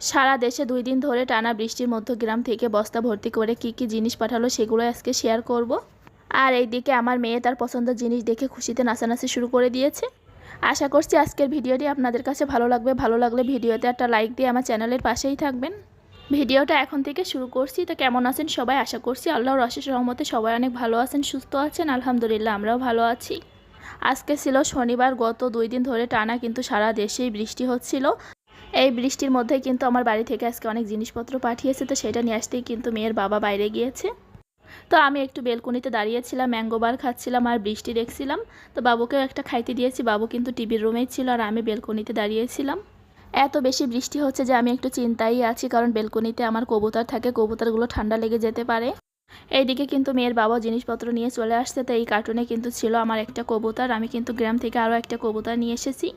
সারা দেশে 2 দিন ধরে টানা বৃষ্টির মধ্যে গ্রাম থেকে বস্তা ভর্তি করে কি জিনিস পাঠালো সেগুলো আজকে শেয়ার করব। আর এইদিকে আমার মেয়ে তার পছন্দের জিনিস দেখে খুশিতে নাচানাচি শুরু করে দিয়েছে। আশা করছি আজকের ভিডিওটি আপনাদের কাছে ভালো লাগবে। ভালো লাগলে ভিডিওতে একটা লাইক দিয়ে আমার চ্যানেলের পাশেই থাকবেন। ভিডিওটা এখন থেকে শুরু করছি। তো কেমন আছেন সবাই? আশা করছি আল্লাহর অশেষ রহমতে সবাই অনেক ভালো আছেন, সুস্থ আছেন। আলহামদুলিল্লাহ আমরাও ভালো আছি। আজকে ছিল শনিবার। গত 2 দিন ধরে টানা কিন্তু সারা দেশেই বৃষ্টি হচ্ছিল। এই বৃষ্টির মধ্যে কিন্তু আমার বাড়ি থেকে আজকে অনেক জিনিসপত্র পাঠিয়েছে, তো সেটা নিয়ে আসতেই কিন্তু মেয়ের বাবা বাইরে গিয়েছে। তো আমি একটু বেলকনিতে দাঁড়িয়েছিলাম, ম্যাঙ্গো বার খাচ্ছিলাম আর বৃষ্টি দেখছিলাম। তো বাবুকেও একটা খাইতে দিয়েছি, বাবু কিন্তু টিভির রুমেই ছিল আর আমি বেলকনিতে দাঁড়িয়েছিলাম। এত বেশি বৃষ্টি হচ্ছে যে আমি একটু চিন্তায় আছি, কারণ বেলকনিতে আমার কবুতর থাকে, কবুতরগুলো ঠান্ডা লেগে যেতে পারে। এইদিকে কিন্তু মেয়ের বাবা জিনিসপত্র নিয়ে চলে আসছে। তো এই কার্টুনে কিন্তু ছিল আমার একটা কবুতর, আমি কিন্তু গ্রাম থেকে আরও একটা কবুতর নিয়ে এসেছি।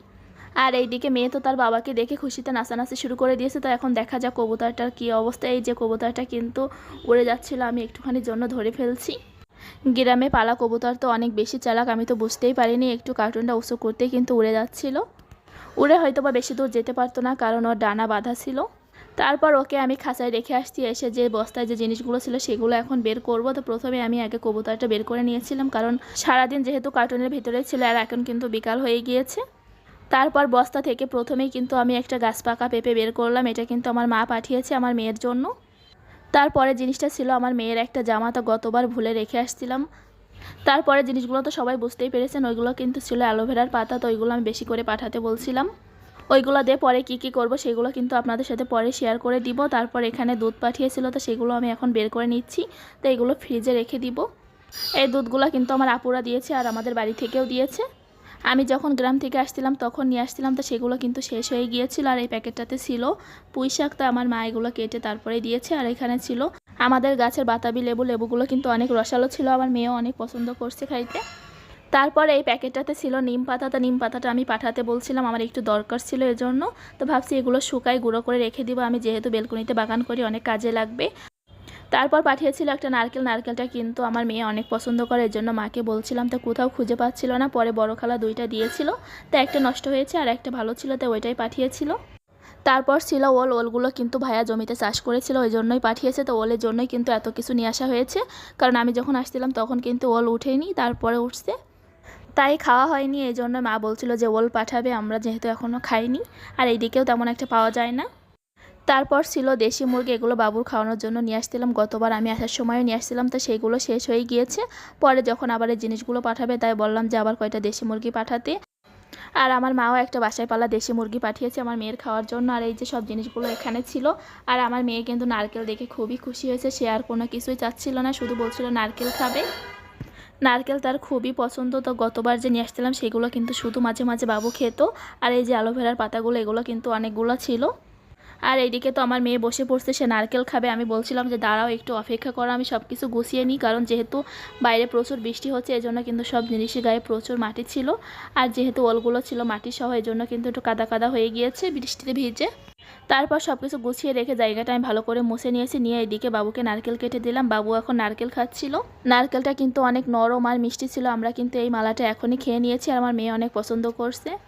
আর এইদিকে মেয়ে তো তার বাবাকে দেখে খুশিতে নাচানাচি শুরু করে দিয়েছে। তো এখন দেখা যাক কবুতরটার কী অবস্থা। এই যে কবুতরটা কিন্তু উড়ে যাচ্ছিল, আমি একটুখানির জন্য ধরে ফেলছি। গ্রামে পালা কবুতর তো অনেক বেশি চালাক, আমি তো বুঝতেই পারিনি, একটু কার্টুনটা উঁচু করতেই কিন্তু উড়ে যাচ্ছিল। উড়ে হয়তো বা বেশি দূর যেতে পারতো না, কারণ ওর ডানা বাঁধা ছিল। তারপর ওকে আমি খাঁচায় রেখে আসছি। এসে যে বস্তায় যে জিনিসগুলো ছিল সেগুলো এখন বের করব। তো প্রথমে আমি আগে কবুতরটা বের করে নিয়েছিলাম, কারণ সারাদিন যেহেতু কার্টুনের ভিতরে ছিল আর এখন কিন্তু বিকাল হয়ে গিয়েছে। তারপর বস্তা থেকে প্রথমেই কিন্তু আমি একটা গাছ পাকা পেঁপে বের করলাম। এটা কিন্তু আমার মা পাঠিয়েছে আমার মেয়ের জন্য। তারপরে জিনিসটা ছিল আমার মেয়ের একটা জামা, তো গতবার ভুলে রেখে আসছিলাম। তারপরে জিনিসগুলো তো সবাই বুঝতেই পেরেছেন, ওইগুলো কিন্তু ছিল অ্যালোভেরার পাতা, তো ওইগুলো আমি বেশি করে পাঠাতে বলছিলাম। ওইগুলো দিয়ে পরে কি করব সেগুলো কিন্তু আপনাদের সাথে পরে শেয়ার করে দিব। তারপর এখানে দুধ পাঠিয়েছিল, তো সেগুলো আমি এখন বের করে নিচ্ছি। তো এগুলো ফ্রিজে রেখে দিব। এই দুধগুলো কিন্তু আমার আপুরা দিয়েছে আর আমাদের বাড়ি থেকেও দিয়েছে। আমি যখন গ্রাম থেকে আসছিলাম তখন নিয়ে আসছিলাম, তো সেগুলো কিন্তু শেষ হয়ে গিয়েছিল। আর এই প্যাকেটটাতে ছিল পুঁই শাক, তো আমার মা এগুলো কেটে তারপরে দিয়েছে। আর এখানে ছিল আমাদের গাছের বাতাবি লেবু, লেবুগুলো কিন্তু অনেক রসালো ছিল, আমার মেয়েও অনেক পছন্দ করছে খাইতে। তারপরে এই প্যাকেটটাতে ছিল নিম পাতা, তো নিম পাতাটা আমি পাঠাতে বলছিলাম, আমার একটু দরকার ছিল এজন্য। তো ভাবছি এগুলো শুকাই গুঁড়ো করে রেখে দিব, আমি যেহেতু বেলকনিতে বাগান করি অনেক কাজে লাগবে। তারপর পাঠিয়েছিল একটা নারকেল, নারকেলটা কিন্তু আমার মেয়ে অনেক পছন্দ করে, এর জন্য মাকে বলছিলাম, তো কোথাও খুঁজে পাচ্ছিল না। পরে বড় খালা 2টা দিয়েছিল, তো একটা নষ্ট হয়েছে আর একটা ভালো ছিল, তো ওইটাই পাঠিয়েছিল। তারপর ছিল ওল, ওলগুলো কিন্তু ভাইয়া জমিতে চাষ করেছিল ওই জন্যই পাঠিয়েছে। তো ওলের জন্যই কিন্তু এত কিছু নিয়ে আসা হয়েছে, কারণ আমি যখন আসছিলাম তখন কিন্তু ওল উঠেনি, তারপরে উঠছে, তাই খাওয়া হয়নি। এই জন্য মা বলছিল যে ওল পাঠাবে, আমরা যেহেতু এখনও খাইনি আর এইদিকেও তেমন একটা পাওয়া যায় না। তারপর ছিল দেশি মুরগি, এগুলো বাবুর খাওয়ানোর জন্য নিয়ে আসছিলাম, গতবার আমি আসার সময়ও নিয়ে আসছিলাম, তো সেইগুলো শেষ হয়ে গিয়েছে। পরে যখন আবার এই জিনিসগুলো পাঠাবে তাই বললাম যে আবার কয়টা দেশি মুরগি পাঠাতে। আর আমার মাও একটা বাসায় পালা দেশি মুরগি পাঠিয়েছে আমার মেয়ের খাওয়ার জন্য। আর এই যে সব জিনিসগুলো এখানে ছিল। আর আমার মেয়ে কিন্তু নারকেল দেখে খুবই খুশি হয়েছে, সে আর কোনো কিছুই চাচ্ছিল না, শুধু বলছিল নারকেল খাবে। নারকেল তার খুবই পছন্দ, তো গতবার যে নিয়ে আসছিলাম সেগুলো কিন্তু শুধু মাঝে মাঝে বাবু খেত। আর এই যে অ্যালোভেরার পাতাগুলো, এগুলো কিন্তু অনেকগুলো ছিল। আর এইদিকে তো আমার মেয়ে বসে পড়ছে, সে নারকেল খাবে। আমি বলছিলাম যে দাঁড়াও একটু অপেক্ষা করো, আমি সব কিছু গুছিয়ে নিই, কারণ যেহেতু বাইরে প্রচুর বৃষ্টি হচ্ছে এজন্য কিন্তু সব জিনিসের গায়ে প্রচুর মাটি ছিল। আর যেহেতু ওলগুলো ছিল মাটি সহ, এজন্য কিন্তু একটু কাদা কাদা হয়ে গিয়েছে বৃষ্টিতে ভিজে। তারপর সব কিছু গুছিয়ে রেখে জায়গাটা আমি ভালো করে মুছে নিয়েছি, নিয়ে এদিকে বাবুকে নারকেল কেটে দিলাম। বাবু এখন নারকেল খাচ্ছিল। নারকেলটা কিন্তু অনেক নরম আর মিষ্টি ছিল, আমরা কিন্তু এই মালাটা এখনই খেয়ে নিয়েছি আর আমার মেয়ে অনেক পছন্দ করছে।